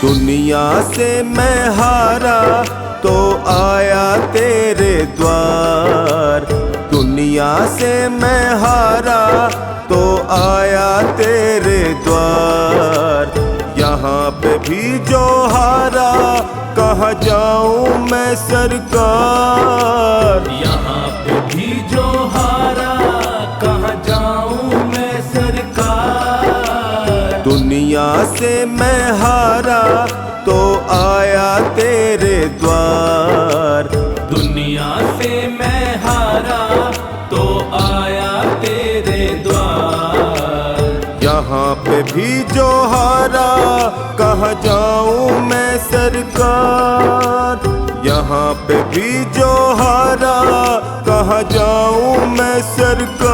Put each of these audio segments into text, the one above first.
दुनिया से मैं हारा तो आया तेरे द्वार। दुनिया से मैं हारा तो आया तेरे द्वार। यहाँ पे भी जो हारा कहाँ जाऊँ मैं सरकार। यहाँ पे भी जो हारा कहाँ जाऊँ मैं सरकार। दुनिया से मैं हारा तो आया तेरे द्वार। दुनिया से मैं हारा तो आया तेरे द्वार। यहाँ पे भी जो हारा कहाँ जाऊँ मैं सरकार। यहाँ पे भी जो हारा कहाँ जाऊँ मैं सरकार।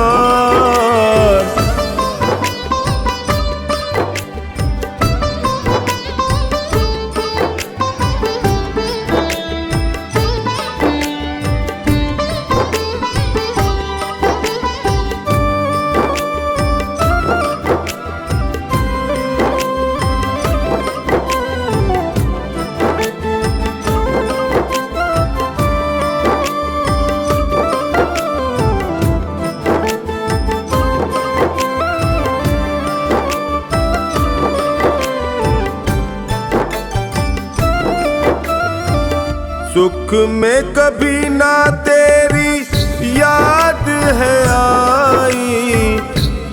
सुख में कभी ना तेरी याद है आई।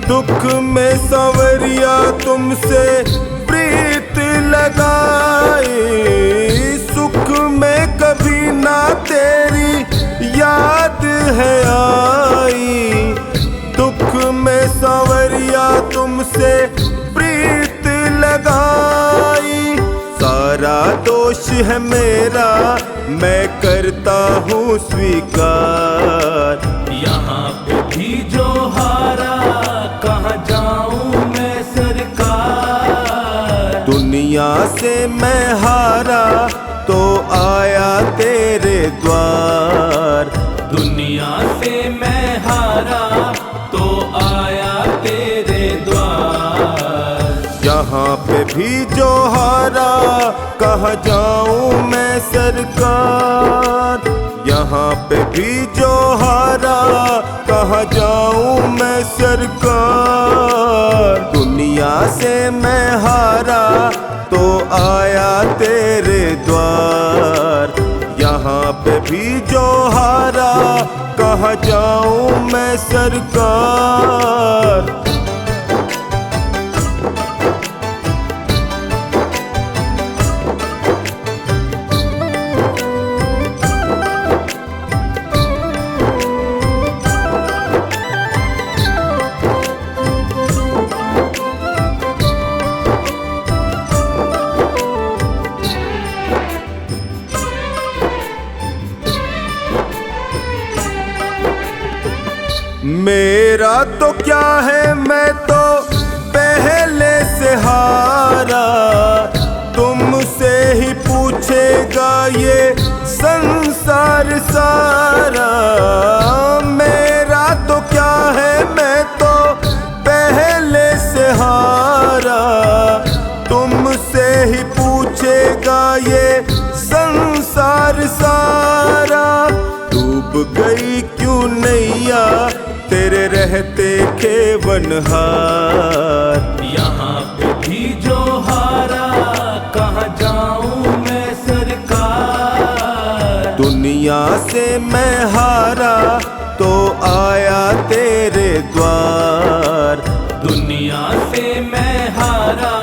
दुख में संवरिया तुमसे प्रीत लगाई। सुख में कभी ना तेरी याद है आई। दुख में संवरिया तुमसे प्रीत लगाई। सारा दोष है मेरा मैं करता हूँ स्वीकार। यहाँ पे भी जो हारा कहाँ जाऊँ मैं सरकार। दुनिया से मैं हारा तो आया तेरे द्वार। दुनिया से मैं हारा तो आया तेरे द्वार। यहाँ पे भी जो हारा कहाँ जाऊँ मैं सरकार। यहाँ पे भी जो हारा कहाँ जाऊँ मैं सरकार। दुनिया से मैं हारा तो आया तेरे द्वार। यहाँ पे भी जो हारा कहाँ जाऊँ मैं सरकार। मेरा तो क्या है मैं तो पहले से हारा। तुमसे ही पूछेगा ये संसार सारा। मेरा तो क्या है मैं तो पहले से हारा। तुमसे ही पूछेगा ये संसार सारा। डूब गई क्यों नैया तेरे रहते खेवनहार। यहाँ पे भी जो हारा कहाँ जाऊँ मैं सरकार। दुनिया से मैं हारा तो आया तेरे द्वार। दुनिया से मैं हारा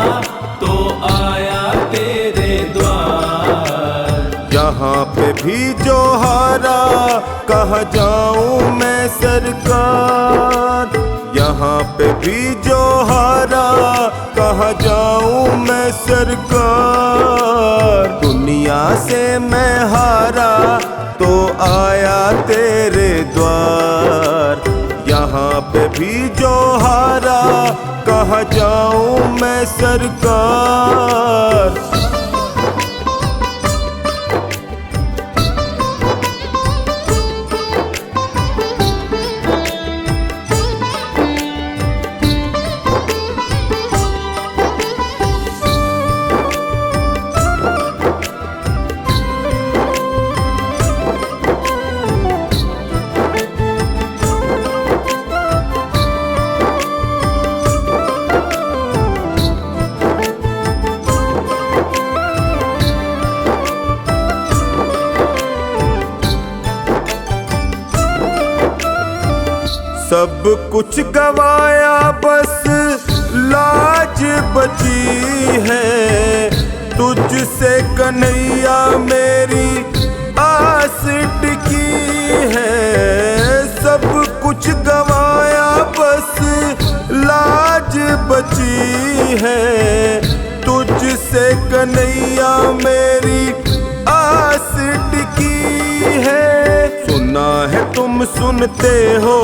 तो आया तेरे द्वार। यहाँ पे भी जो हारा कहाँ जाऊँ मैं सरकार। यहाँ पे भी जो हारा कहाँ जाऊँ मैं सरकार। दुनिया से मैं हारा तो आया तेरे द्वार। यहाँ पे भी जो हारा कहाँ जाऊँ मैं सरकार। सब कुछ गवाया बस लाज बची है, तुझसे कन्हैया मेरी आस टिकी है। सब कुछ गवाया बस लाज बची है, तुझसे कन्हैया मेरी आस टिकी है। सुना है तुम सुनते हो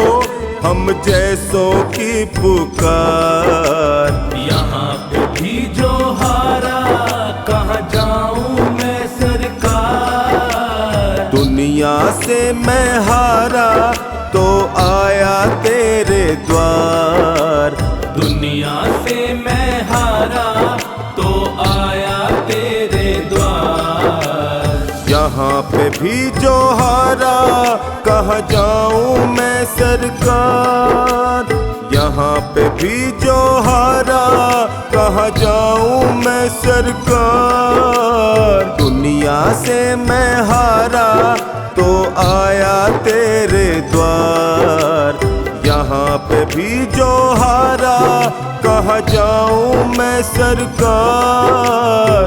हम जैसों की पुकार, यहाँ पे भी जो हारा कहाँ जाऊं मैं सरकार। दुनिया से मैं हारा तो आया तेरे द्वार, दुनिया से मैं हारा तो आया तेरे द्वार। यहाँ पे भी जो हारा कहाँ जाऊं मैं सरकार, यहाँ पे भी जो हारा कहाँ जाऊं मैं सरकार। दुनिया से मैं हारा तो आया तेरे द्वार, यहाँ पे भी जो हारा कहाँ जाऊं मैं सरकार।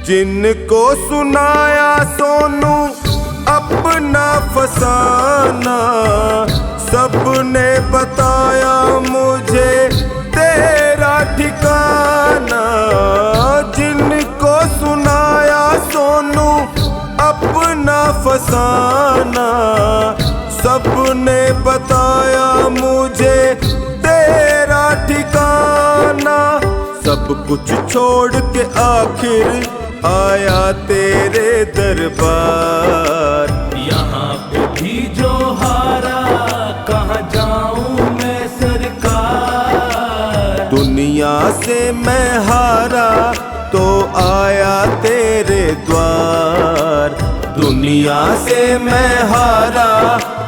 जिनको सुनाया सोनू अपना फसाना, सबने बताया मुझे तेरा ठिकाना। जिनको सुनाया सोनू अपना फसाना, सबने बताया मुझे तेरा ठिकाना। सब कुछ छोड़ के आखिर आया तेरे दरबार, यहाँ पे भी जो हारा कहाँ जाऊं मैं सरकार। दुनिया से मैं हारा तो आया तेरे द्वार, दुनिया से मैं हारा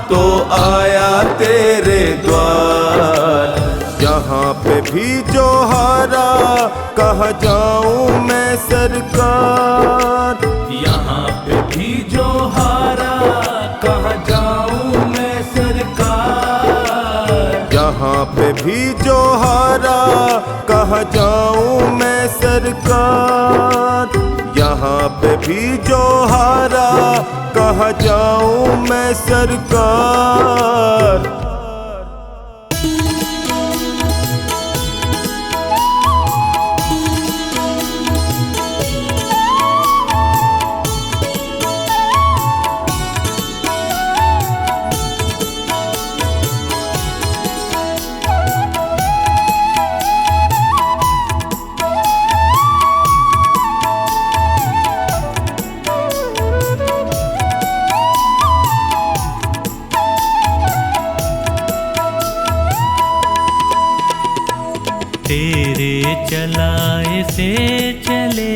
तो आया तेरे द्वार। यहाँ पे भी जो हारा कहाँ जाऊं मैं सरकार, यहाँ पे भी जो हारा कहाँ जाऊं मैं सरकार। यहाँ पे भी जो हारा कहाँ जाऊं मैं सरकार। यहाँ पे भी जो हारा कहाँ जाऊं मैं सरकार। तेरे चलाए से चले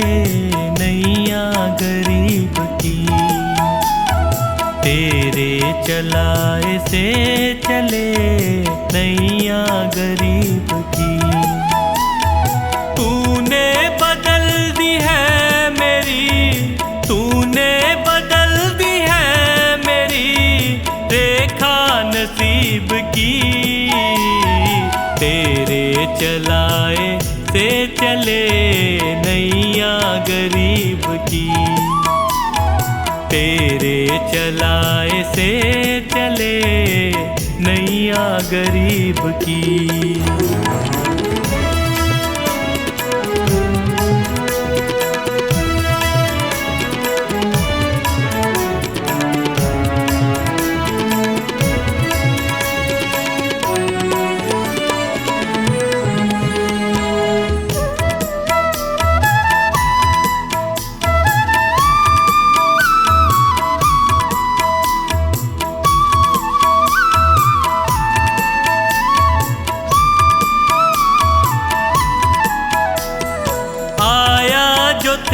नैया गरीब की, तेरे चलाए से चले नैया गरीब की। तूने बदल दी है मेरी, तूने बदल दी है मेरी रेखा नसीब की। तेरे चलाए से चले नैया गरीब की, तेरे चलाए से चले नैया गरीब की।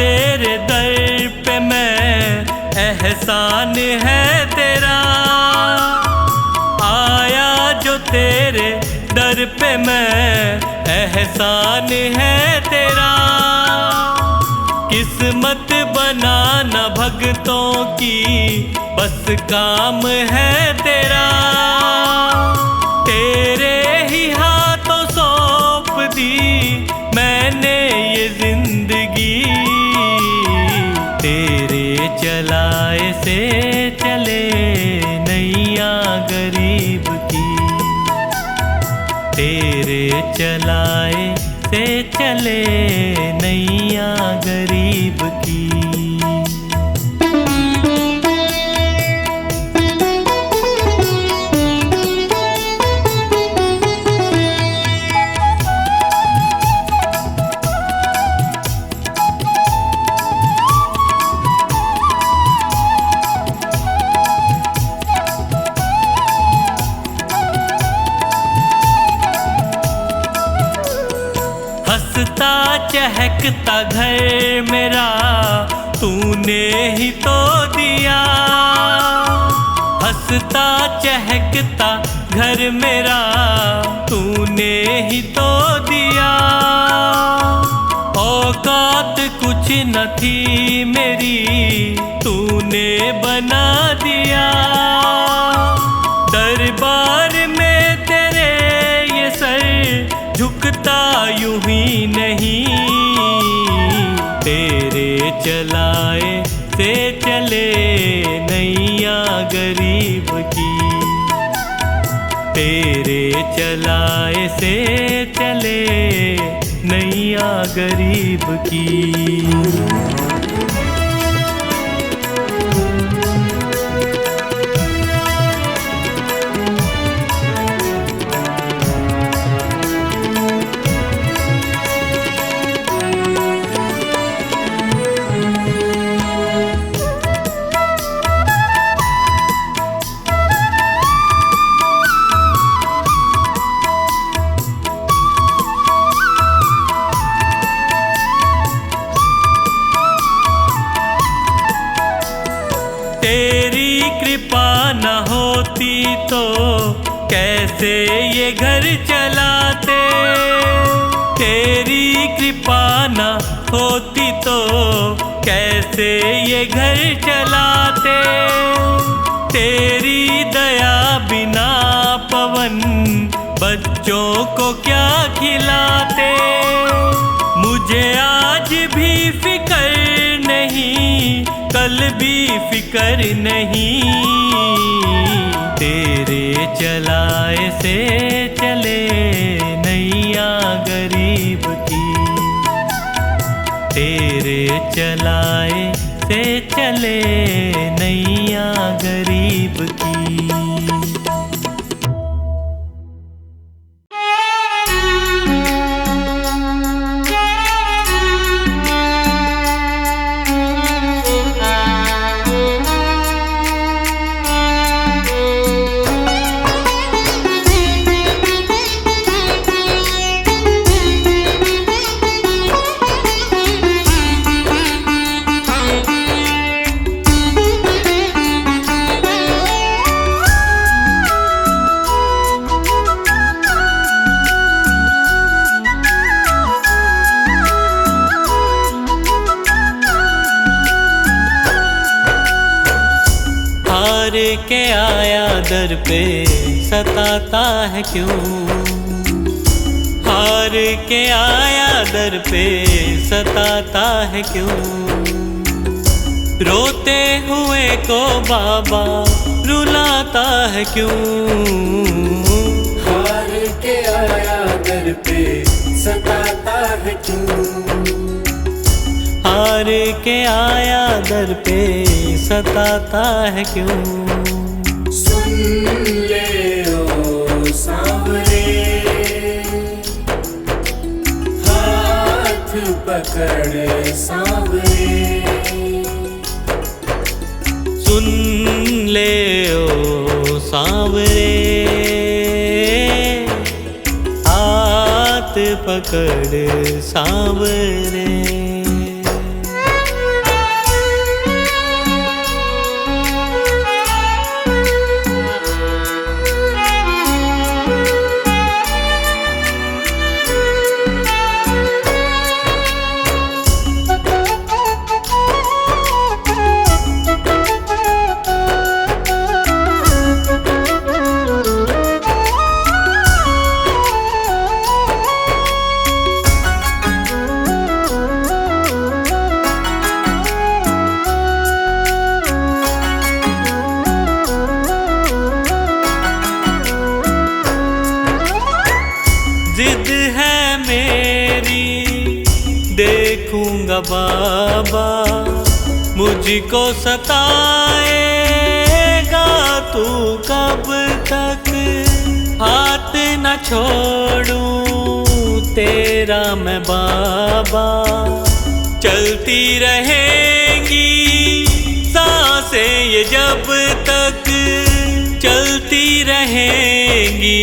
तेरे दर पे मैं, एहसान है तेरा। आया जो तेरे दर पे मैं, एहसान है तेरा। किस्मत बनाना भगतों की बस काम है तेरा। तेरे ही हाथों सौंप दी मैंने ये जिंदगी। तेरे चलाए से चले नैया गरीब की। तेरे चलाए से चले नैया गरीब की। हंसता चहकता घर मेरा तूने ही तो दिया। हंसता चहकता घर मेरा तूने ही तो दिया। औकात कुछ न थी मेरी तूने बना दिया। दरबार में तेरे ये सर झुकता यूं ही नहीं। तेरे चलाए से चले नैया गरीब की। तेरे चलाए से चले नैया गरीब की। तेरी कृपा न होती तो कैसे ये घर चलाते। तेरी कृपा न होती तो कैसे ये घर चलाते। तेरी दया बिना पवन बच्चों को क्या खिलाते। मुझे आज भी फिक्र नहीं, कल भी फिक्र नहीं। तेरे चलाए से चले नैया गरीब की। तेरे चलाए से चले नैया गरीब की। हार के आया दर पे सताता है क्यों। हार के आया दर पे सताता है क्यों। रोते हुए को बाबा रुलाता है क्यों। हार के आया दर पे सताता है क्यों। हार के आया दर पे सताता है क्यों। सुन ले ओ सांवरे, हाथ पकड़ सांवरे। सुन ले ओ सांवरे, हाथ पकड़ सांवरे। रहूंगा बाबा, मुझको सताएगा तू कब तक। हाथ न छोड़ूं तेरा मैं बाबा, चलती रहेंगी सांसें ये जब तक, चलती रहेंगी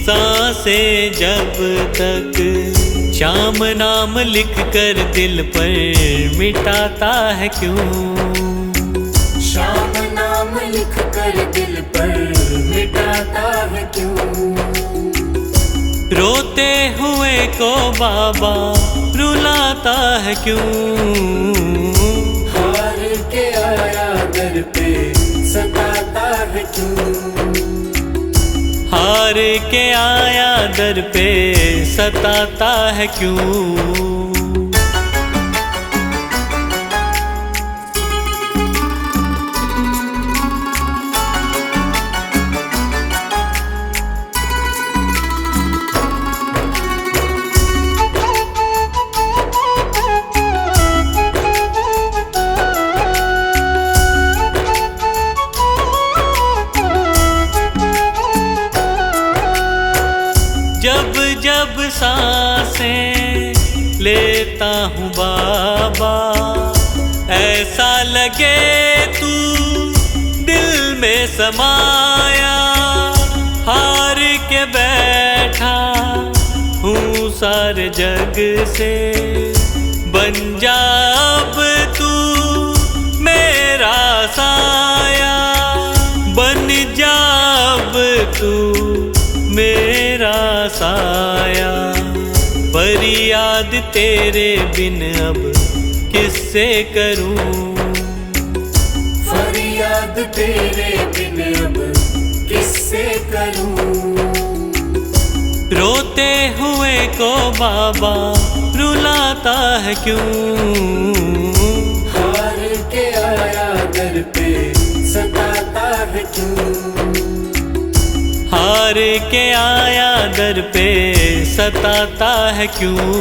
सांसें जब तक। श्याम नाम लिख कर दिल पर मिटाता है क्यों, श्याम नाम लिख कर दिल पर मिटाता है क्यों। रोते हुए को बाबा रुलाता है क्यों, हार के आया दर पे सताता है क्यों। हार के आया दर पे सताता है क्यों। जब जब सांसें लेता हूँ बाबा, ऐसा लगे तू दिल में समाया। हार के बैठा हूँ सारे जग से, बन जा अब तू मेरा साया, बन जा अब तू मेरा साया। फरियाद तेरे बिन अब किससे करूं, फरियाद तेरे बिन अब किससे करूं। रोते हुए को बाबा रुलाता है क्यों, हार के आया दर पे सताता है क्यों। हार के आया दर पे सताता है क्यों।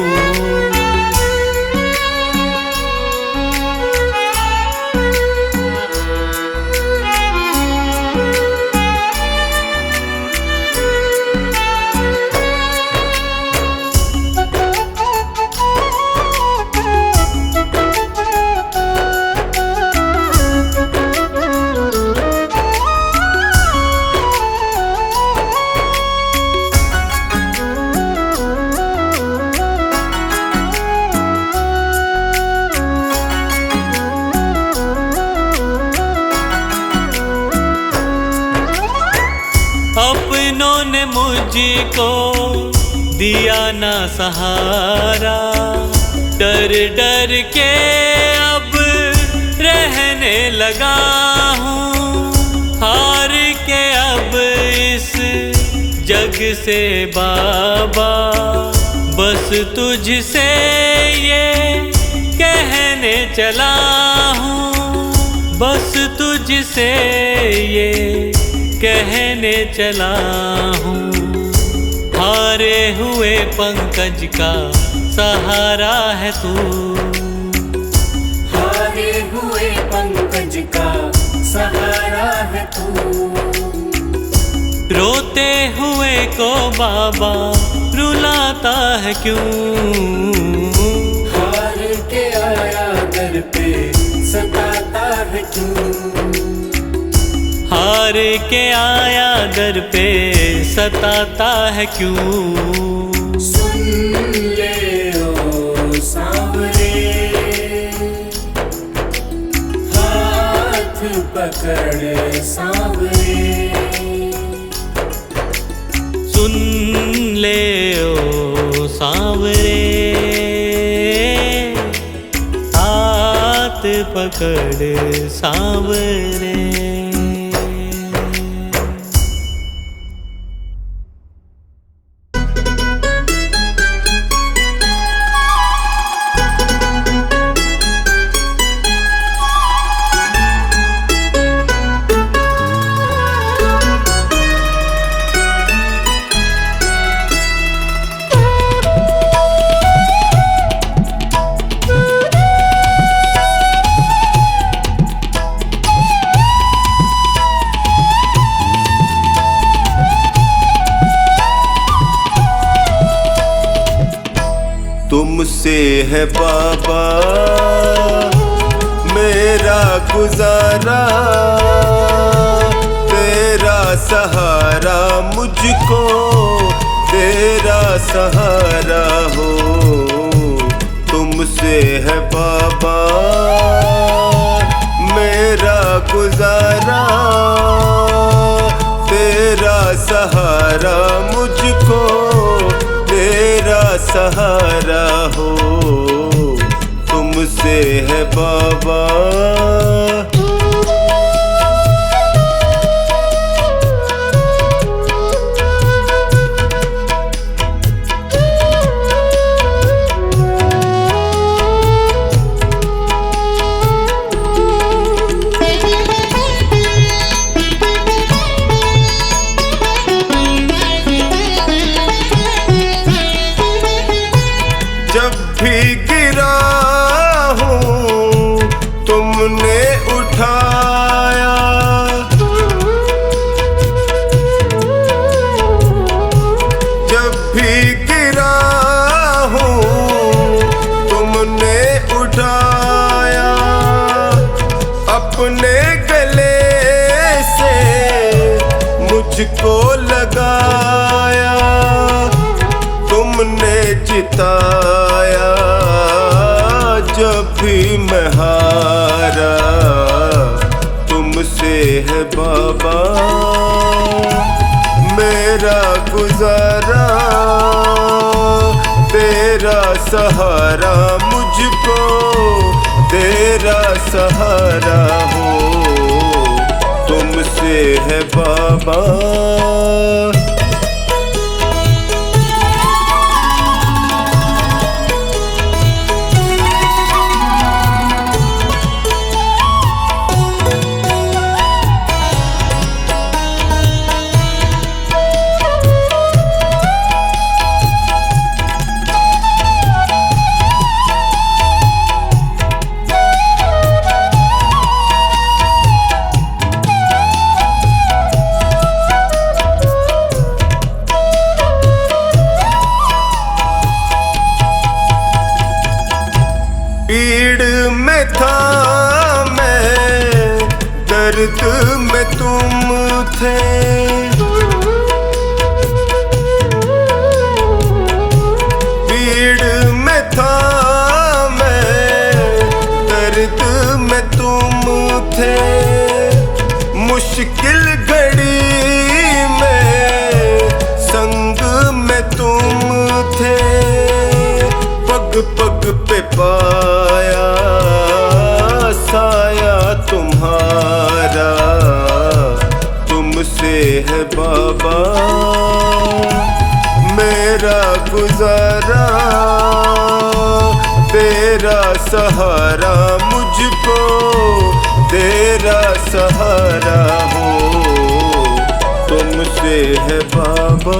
अपनों ने मुझको दिया ना सहारा, डर डर के अब रहने लगा हूँ। हार के अब इस जग से बाबा, बस तुझसे ये कहने चला हूँ, बस तुझसे ये कहने चला हूँ। हारे हुए पंकज का सहारा है तू, हारे हुए पंकज का सहारा है तू। रोते हुए को बाबा रुलाता है क्यों, हार के आया दर पे सताता है क्यों। हार के आया दर पे सताता है क्यों। सुन ले ओ सांवरे, हाथ पकड़ सांवरे। सुन ले ओ सांवरे, हाथ पकड़ सांवरे। है बाबा मेरा गुजारा, तेरा सहारा मुझको तेरा सहारा हो, तुमसे है बाबा मेरा गुजारा, तेरा सहारा मुझको तेरा सहारा हो, तुमसे है बाबा। जब भी गिरा हूँ तुमने उठाया, जब भी गिरा हूँ तुमने उठाया, अपने गले से मुझको लगाया, तुमने जिताया जब भी मैं हारा, तुमसे है बाबा मेरा गुजारा, तेरा सहारा मुझको तेरा सहारा हो, तुमसे है बाबा। पीड़ में था मैं, दर्द में तुम थे, पीड़ में था मैं, दर्द में तुम थे, मुश्किल घड़ी में संग में तुम थे, पग पग पे पाया साया तुम्हारा, तुमसे है बाबा मेरा गुजारा, तेरा सहारा मुझको तेरा सहारा हो, तुमसे है बाबा।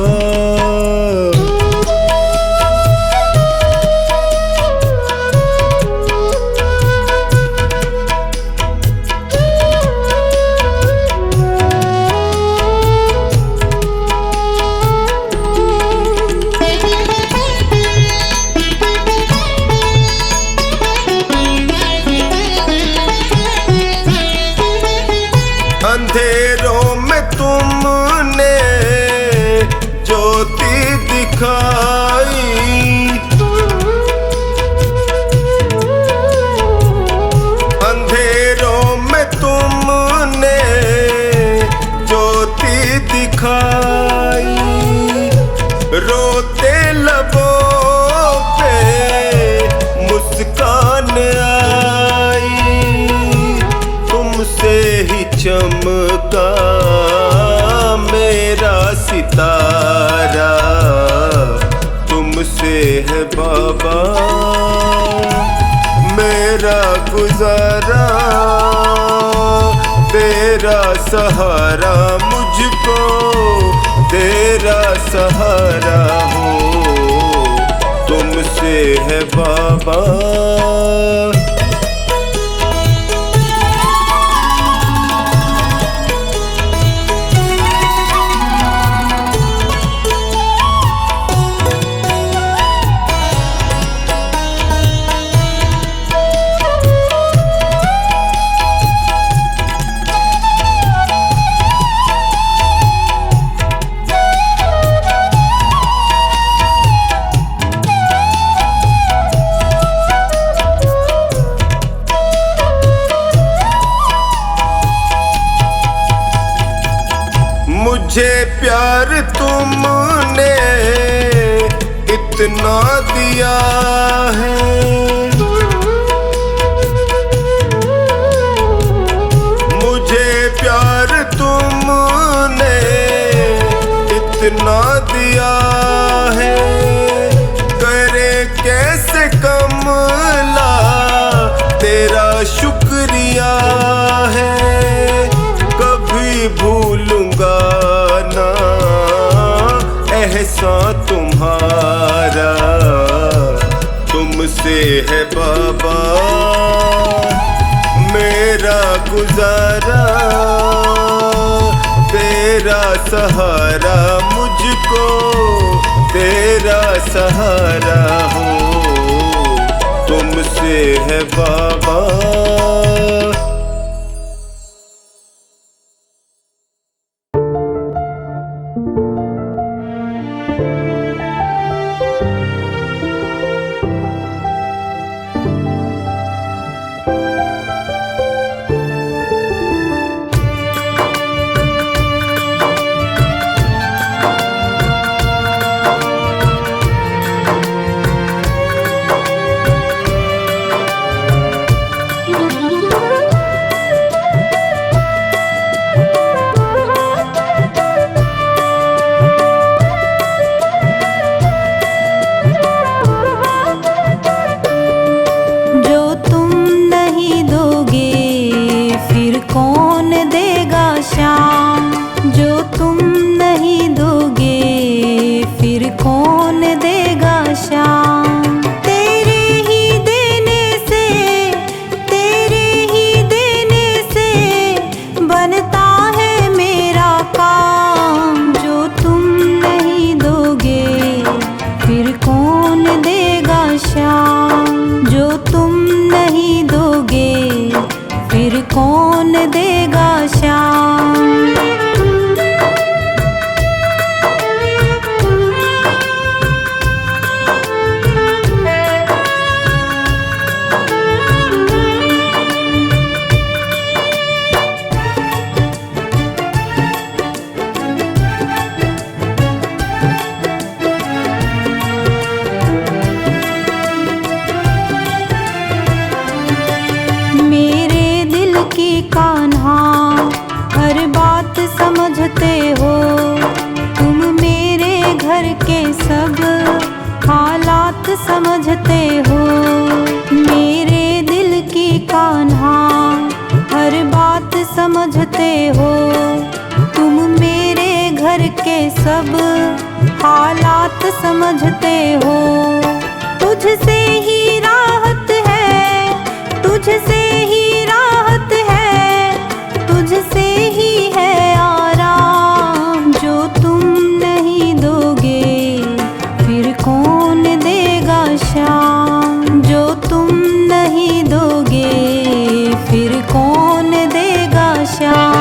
अंधेरों में तुमने ज्योति दिखाई, अंधेरों में तुमने ज्योति दिखाई, रोते लबों पे मुस्कान आई, तुमसे ही चमका मेरा सितारा, तुमसे है बाबा मेरा गुजारा, तेरा सहारा मुझको तेरा सहारा हो, तुमसे है बाबा। प्यार तुमने इतना दिया है, मुझे प्यार तुमने इतना दिया है, करे कैसे कमला तेरा शुक्रिया है। कभी भूलूंगा ना एहसान तुम्हारा, तुमसे है बाबा मेरा गुजारा, तेरा सहारा मुझको तेरा सहारा हो, तुमसे है बाबा। कौन देगा श्याम। कान्हा हर बात समझते हो, तुम मेरे घर के सब हालात समझते हो। मेरे दिल की कान्हा हर बात समझते हो, तुम मेरे घर के सब हालात समझते हो। तुझसे ही राहत है, तुझसे ही राहत है, तुझसे ही है आराम। जो तुम नहीं दोगे फिर कौन देगा श्याम। जो तुम नहीं दोगे फिर कौन देगा श्याम।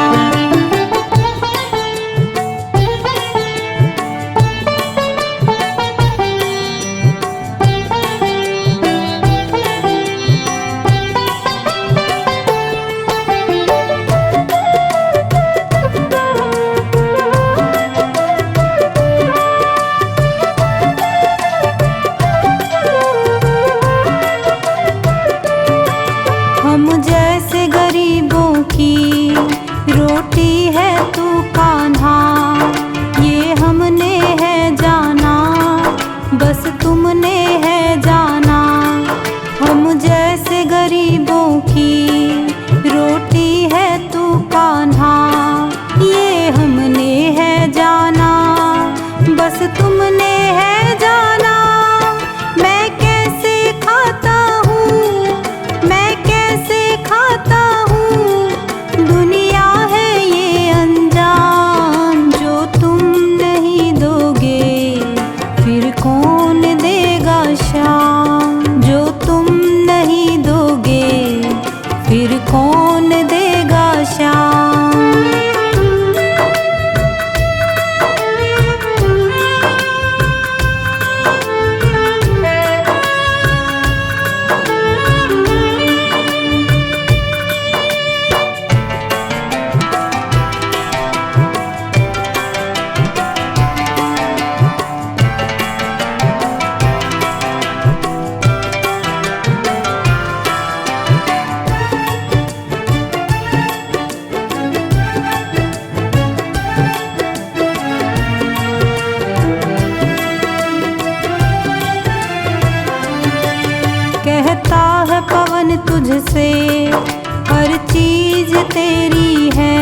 हर चीज तेरी है,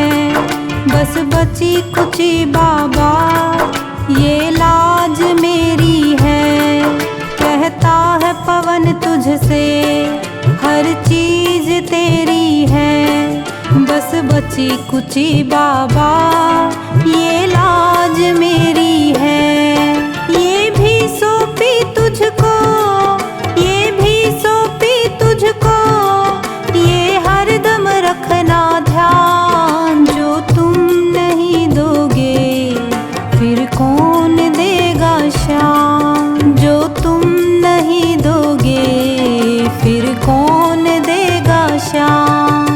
बस बची कुची बाबा ये लाज मेरी है। कहता है पवन तुझसे हर चीज तेरी है, बस बची कुची बाबा ये लाज मेरी है। ये भी सौंपी तुझको, ये भी सौंपी तुझको, ये हरदम रखना ध्यान। जो तुम नहीं दोगे फिर कौन देगा शाम। जो तुम नहीं दोगे फिर कौन देगा शाम।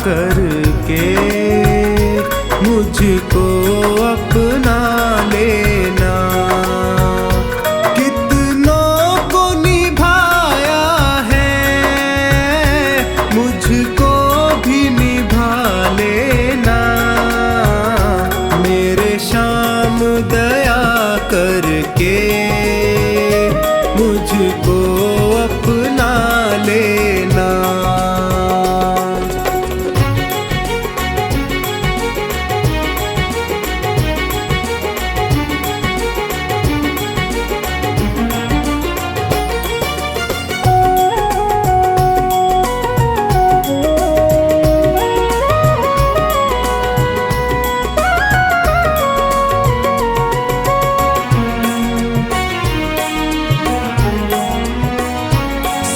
करके मुझको अपना लेना। कितनों को निभाया है मुझको भी निभा लेना। मेरे श्याम दया करके मुझको अपना लेना।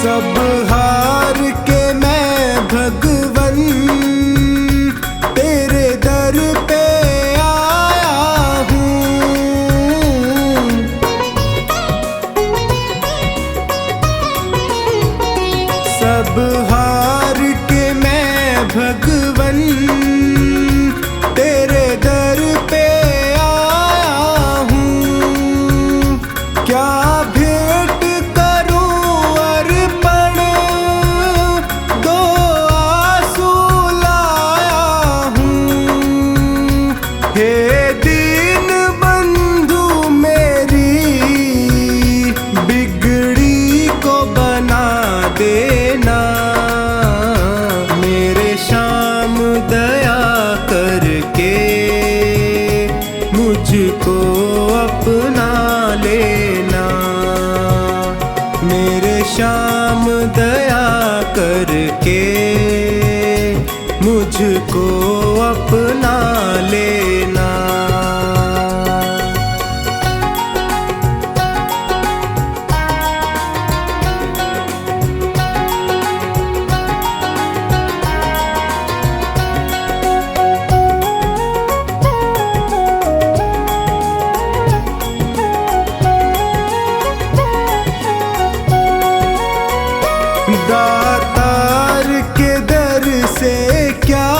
सब हार के मैं भगवन तेरे दर पे आया हूँ। सब हार के मैं भगवन तेरे दर पे आया हूँ। क्या भेंट हे दीन बंधु मेरी बिगड़ी को बना देना। मेरे श्याम दया करके मुझको अपना लेना। मेरे श्याम दया करके मुझको अपना लेना। दातार के दर से क्या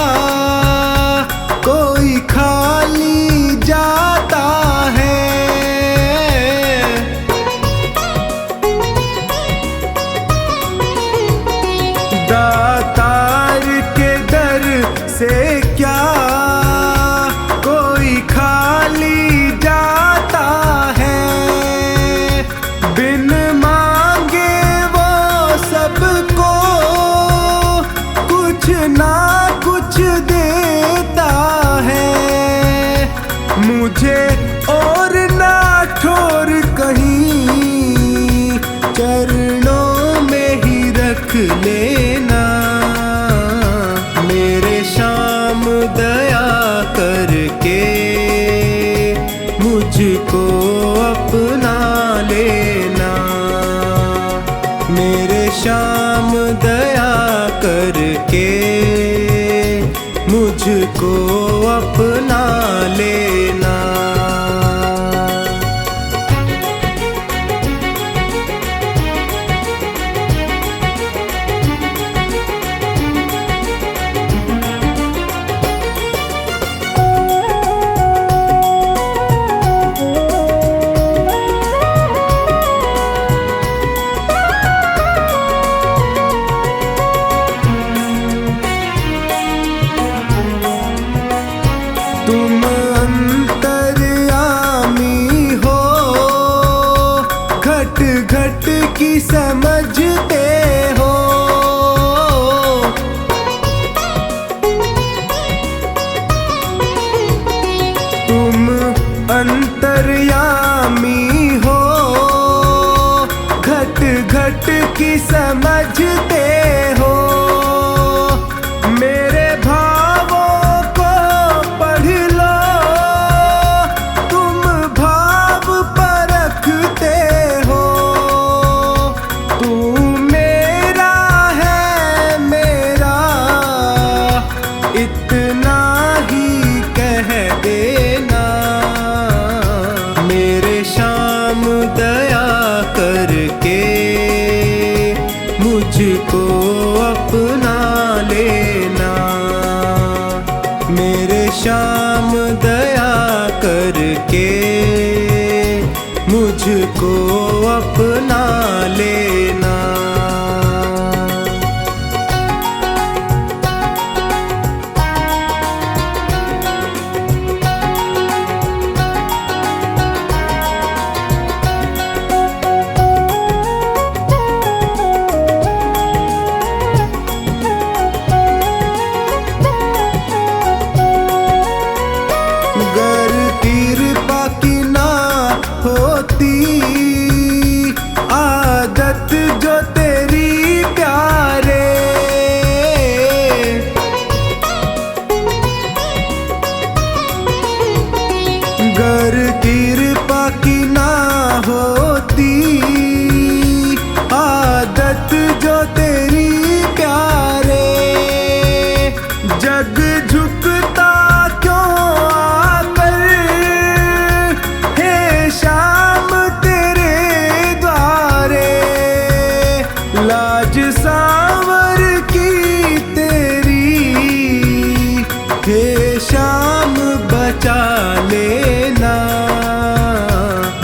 कोई खाली जाता है। दातार के दर से क्या कोई खाली जाता है। बिन मांगे वो सबको कुछ ना कुछ देता है। मुझे और ना ठोर कहीं चरणों में ही रख लेना। मेरे श्याम दया करके मुझको अपना लेना। मेरे श्याम दया करके मुझको अपना लेना। तुम अंतर्यामी हो घट घट की समझते हो। तुम अंतर्यामी हो घट घट की समझते हो। मेरे भावों को पढ़ लो तुम भाव परखते हो। तू मेरा है मेरा इतना ही कह देना। मेरे श्याम दया करके मुझको अपना लेना। मुझको अपना लेना। गर कृपा की ना होती आदत जो तेरी प्यारे, गर कृपा की ना होती आदत जो तेरी प्यारे, जग झुकता क्यों आकर हे श्याम तेरे द्वारे, लाज सांवर की तेरी हे श्याम बचा लेना।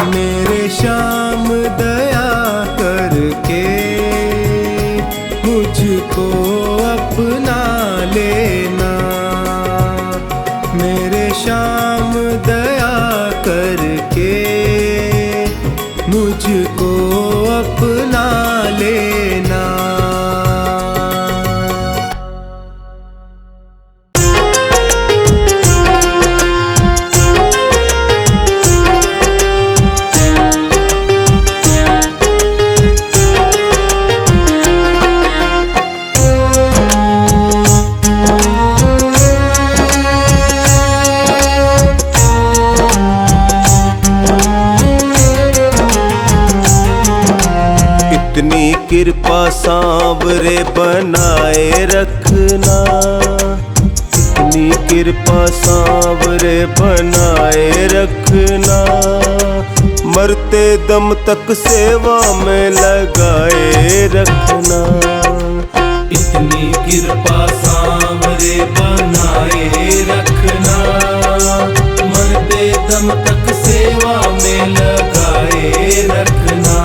मेरे श्याम दया करके मुझको अपना लेना। मेरे श्याम दया करके मुझको अपना लेना। इतनी कृपा सांवरे बनाए रखना, इतनी कृपा सांवरे बनाए रखना, मरते दम तक सेवा में लगाए रखना। इतनी कृपा सांवरे बनाए रखना, मरते दम तक सेवा में लगाए रखना।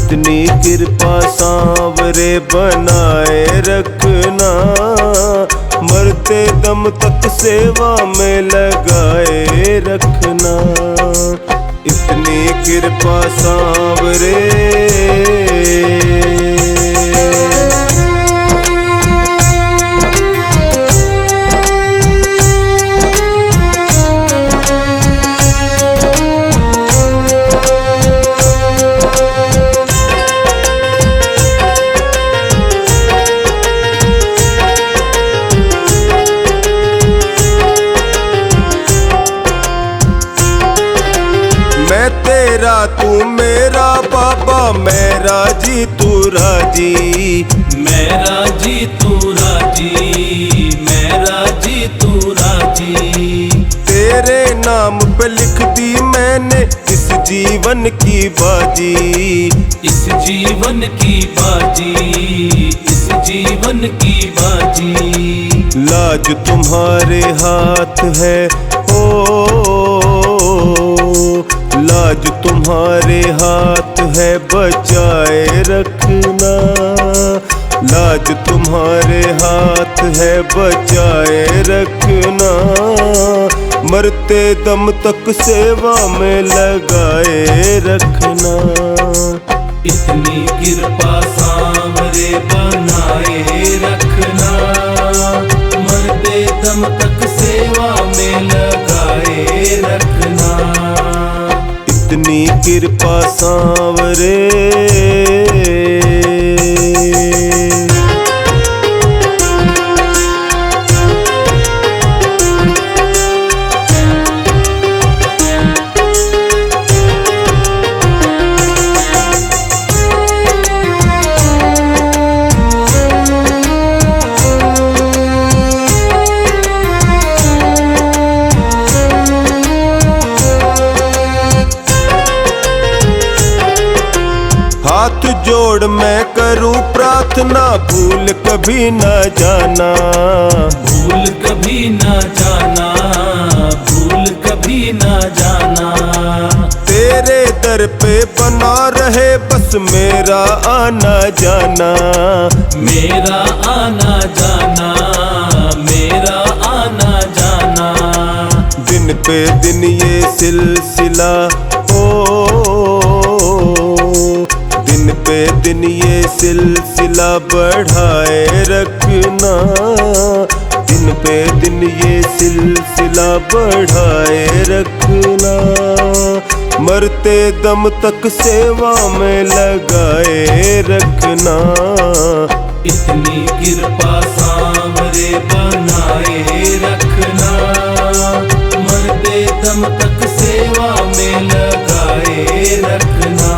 इतनी कृपा सांवरे बनाए रखना, मरते दम तक सेवा में लगाए रखना। इतनी कृपा सांवरे। मैं तेरा तू मेरा बाबा, मैं राजी तू राजी, मैं राजी तू राजी, मैं राजी तू राजी। तेरे नाम पे लिख दी मैंने इस जीवन की बाजी, इस जीवन की बाजी, इस जीवन की बाजी। लाज तुम्हारे हाथ है ओ, लाज तुम्हारे हाथ है बचाए रखना। लाज तुम्हारे हाथ है बचाए रखना, मरते दम तक सेवा में लगाए रखना। इतनी कृपा सांवरे बनाए रखना, मरते दम तक सेवा में लगाए रखना। इतनी कृपा सांवरे। हाथ जोड़ मैं करूं प्रार्थना, भूल कभी न जाना, भूल कभी न जाना, भूल कभी न जाना। तेरे दर पे बना रहे बस मेरा आना जाना, मेरा आना जाना, मेरा आना जाना। दिन पे दिन ये सिलसिला दिन पे दिन ये सिलसिला बढ़ाए रखना, दिन पे दिन ये सिलसिला बढ़ाए रखना। मरते दम तक सेवा में लगाए रखना, इतनी कृपा सांवरे बनाए रखना। मरते दम तक सेवा में लगाए रखना,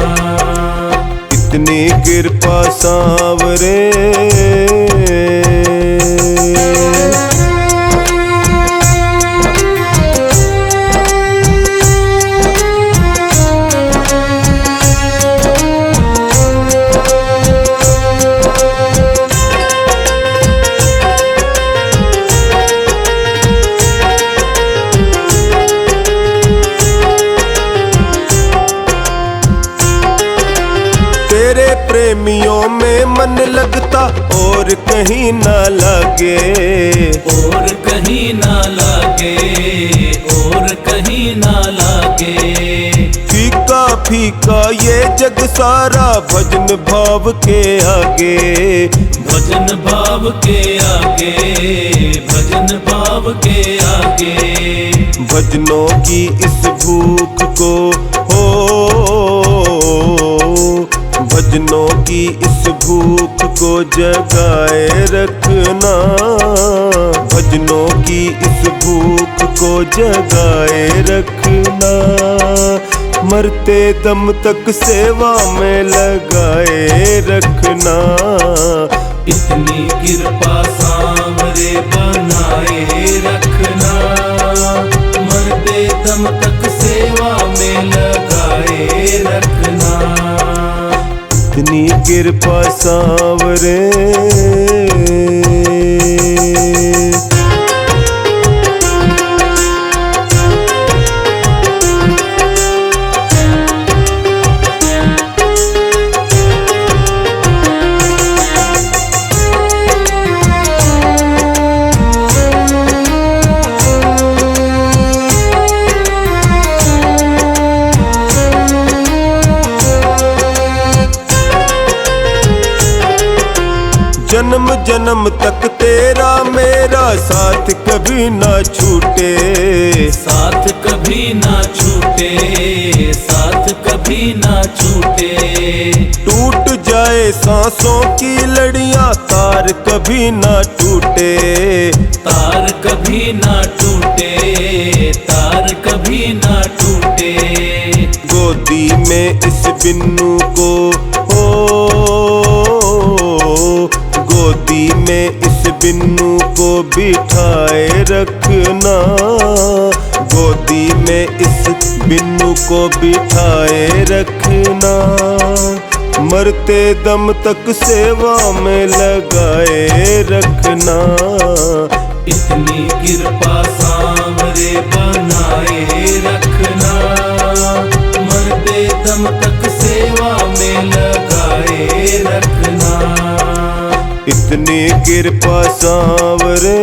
इतनी कृपा सांवरे। तेरे प्रेमियों में मन लगता और कहीं ना लगे, और कहीं ना लागे, और कहीं ना लागे। फीका फीका ये जग सारा भजन भाव के आगे, भजन भाव के आगे, भजन भाव के आगे। भजनों की इस भूख को भजनों की इस भूख को जगाए रखना, भजनों की इस भूख को जगाए रखना। मरते दम तक सेवा में लगाए रखना, इतनी कृपा सांवरे बनाए रखना। मरते दम तक सेवा में लगाए रखना, इतनी कृपा सांवरे। जन्म जन्म तक तेरा मेरा साथ कभी ना छूटे, साथ कभी ना छूटे, साथ कभी ना छूटे। टूट जाए सांसों की लड़ियां तार कभी ना टूटे, तार कभी ना टूटे, तार कभी ना टूटे। गोदी में इस बिन्नू को गोदी में इस बिन्नू को बिठाए रखना, गोदी में इस बिन्नू को बिठाए रखना। मरते दम तक सेवा में लगाए रखना, इतनी कृपा सांवरे बनाए रखना। मरते दम तक सेवा में लगाए रखना, इतनी कृपा सांवरे।